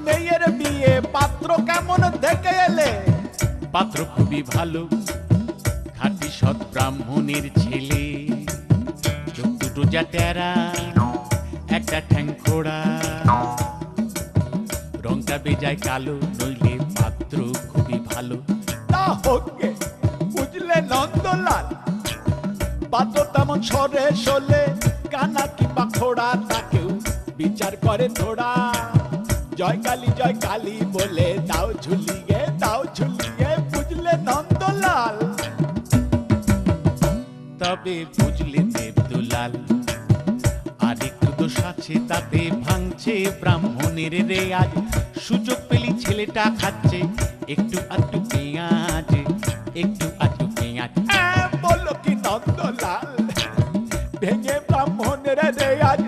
মেয়ের বিয়ে পাত্র কেমন দেখে এলে? পাত্র খুবই ভালো, খাঁটি সৎ ব্রাহ্মণের ছেলে, চোখ দুটো যা টেরা, একটা ঠ্যাং খোড়া, রংটা বেজায় কালো, নইলে পাত্র খুবই ভালো। তা হোক গে, বুঝলে নন্দলাল, পাত্র তেমন সরে শোলে, কানা কিংবা খোড়া তাকেও বিচার করে থোড়া। জয় কালী বলে দাও ঝুলিয়ে, দাও ঝুলিয়ে, বুঝলে নন্দলাল। তবে বুঝলে দেবদুলাল, আর একটু দোষ আছে তাতে, ভাঙছে ব্রাহ্মণের রেয়াজ। সুযোগ পেলি ছেলেটা খাচ্ছে একটু আধটু পেঁয়াজ, একটু